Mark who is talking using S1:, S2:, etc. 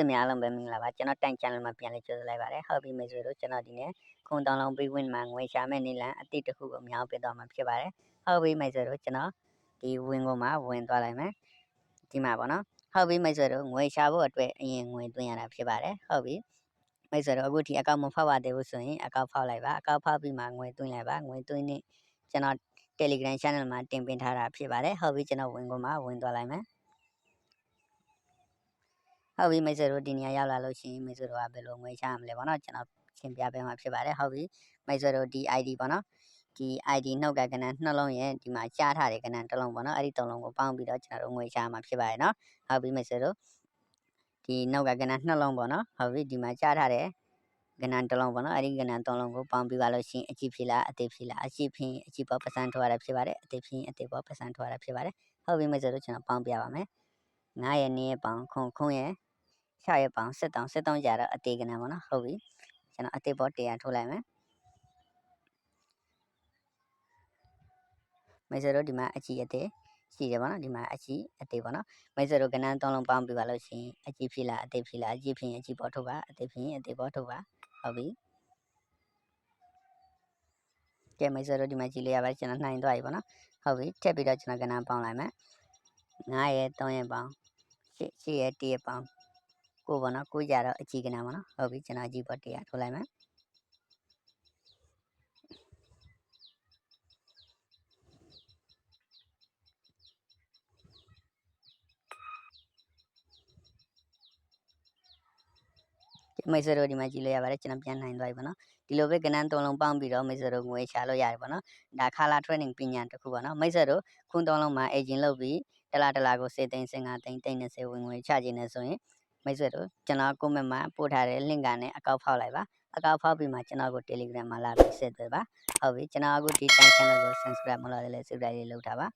S1: စ်များလုံးပဲမင်္ဂလာပါကျွန်တော်တန် channel မှာပြန်လဲကြိုဆိုလိုက်ပါတယ်ဟုတ်ပြီမိတ်ဆွေတို့ကျွန်တော်ဒီနေ့ခုံတောင်းလုံးပြီးဝင်မှာငွေရှာမဲ့နေလန်အတိတ်တစ်ခုကိုမြောက်ပြတော့မှာဖြစ်ပါတယ်ဟုတ်ပြီမိတ်ဆွေတို့ကျွန်တော်ဒီဝင်ကိုမှဝင်သွားလိုက်မယ်ဒီမှာပေါ့နော်ဟုတ်ပြီမိတ်ဆွေတို့ငွေရှာဖို့အတွက်အရင်ငွေသွင်းရတာဖြစ်ပါတယ်ဟုတ်ပြီမိတ်ဆွေတို့အခုဒီအကောင့်မဖောက်ပါသေးဘူးဆိုရင်အကောင့်ဖောက်လိုက်ပါအကောင့်ဖောက်ပြီးမှငွေသွင်းလိုက်ပါငွေသွင်းနေကျွန်တော် Telegram channel မှာတင်ပင်ထားတာဖြစ်ပါတယ်ဟုတ်ပြီကျွန်တော်ဝင်ကိုမှဝင်သွားလိုက်မယ်ဟုတ်ပြီမိတ်ဆွေတို့ဒီနေရာရောက်လာလို့ရှိရင်မိတ်ဆွေတို့ကဘယ်လိုငွေချရမလဲပေါ့နော်ကျွန်တော်ရှင်းပြပေးမှာဖြစ်ပါတယ်ဟုတ်ပြီမိတ်ဆွေတို့ဒီ ID ပေါ့နော်ဒီ ID နှုတ်ကကဏ္ဍနှလုံးရဲ့ဒီမှာကြားထားတဲ့ကဏ္ဍတစ်လုံးပေါ့နော်အဲ့ဒီသုံးလုံးကိုပေါင်းပြီးတော့ကျွန်တော်တို့ငွေချရမှာဖြစ်ပါတယ်နော်ဟုတ်ပြီမိတ်ဆွေတို့ဒီနှုတ်ကကဏ္ဍနှလုံးပေါ့နော်ဟုတ်ပြီဒီမှာကြားထားတဲ့ကဏ္ဍတစ်လုံးပေါ့နော်အဲ့ဒီကဏ္ဍသုံးလုံးကိုပေါင်းပြီးပါလို့ရှိရင်အကြည့်ဖြစ်လားအသေးဖြစ်လားအကြည့်ဖြစ်အကြည့်ပေါ်ပတ်စံထိုးရတာဖြစ်ပါတယ်အသေးဖြစ်အသေးပေါ်ပတ်စံထိုးရတာဖြစ်ပါတယ်ဟုတ်ပြီမိတ်ဆွေတို့ကျွန်တော်ပေါင်းပြပါမယ်9ရဲ့2ရဲ့ပေါင်းခုံရဲ့6ရဲ့ပေါင်း73ကြတော့အသေးကဏ္ဍပေါ့နော်ဟုတ်ပြီကျွန်တော်အသေးပေါ်100ထိုးလိုက်မယ်မိတ်ဆွေတို့ဒီမှာအကြည့်အသေးရှိတယ်ပေါ့နော်ဒီမှာအကြည့်အသေးပေါ့နော်မိတ်ဆွေတို့ကဏ္ဍသုံးလုံးပေါင်းပြီးပါလို့ရှိရင်အကြည့်ဖြစ်လားအသေးဖြစ်လားအကြည့်ဖြစ်ရင်အကြည့်ပေါ်ထုတ်ပါအသေးဖြစ်ရင်အသေးပေါ်ထုတ်ပါဟုတ်ပြီကဲမိတ်ဆွေတို့ဒီမှာကြည့်လိုက်ရပါတယ်ကျွန်တော်နှိုင်းသွားပြီပေါ့နော်ဟုတ်ပြီထပ်ပြီးတော့ကျွန်တော်ကဏ္ဍပေါင်းလိုက်မယ်9ရဲ့3ရဲ့ပေါင်း8ရဲ့1ရဲ့ပေါင်းကိုပေါ့နော်ကိုကြတော့အကြည့်ကဏ္ဍပေါ့နော်ဟုတ်ပြီကျွန်တော်အကြည့်ပေါ်100ထိုးလိုက်မယ်မိတ်ဆွေတို့ဒီမှာကြည့်လို့ရပါတယ်ကျွန်တော်ပြန်နိုင်သွားပြီပေါ့နော်ဒီလိုပဲကဏ္ဍသုံးလုံးပေါင်းပြီးတော့မိတ်ဆွေတို့ငွေရှာလို့ရတယ်ပေါ့နော်ဒါခါလာ training ပညာတစ်ခုပေါ့နော်မိတ်ဆွေတို့ခုသုံးလုံးမှာ agent လုပ်ပြီးတလားကို10သိန်း15သိန်း30ဝင်ငွေချခြင်းနဲ့ဆိုရင်မိတ်ဆွေတို့ကျွန်တော် comment မှာပို့ထားတဲ့ link ကနေအကောက်ဖောက်လိုက်ပါအကောက်ဖောက်ပြီးမှကျွန်တော်ကို Telegram မှာလာပြီးဆက်သွယ်ပါဟုတ်ပြီကျွန်တော်အခုဒီ channel ကို subscribe မလုပ်ရလဲ subscribe လေးလုပ်ထားပါ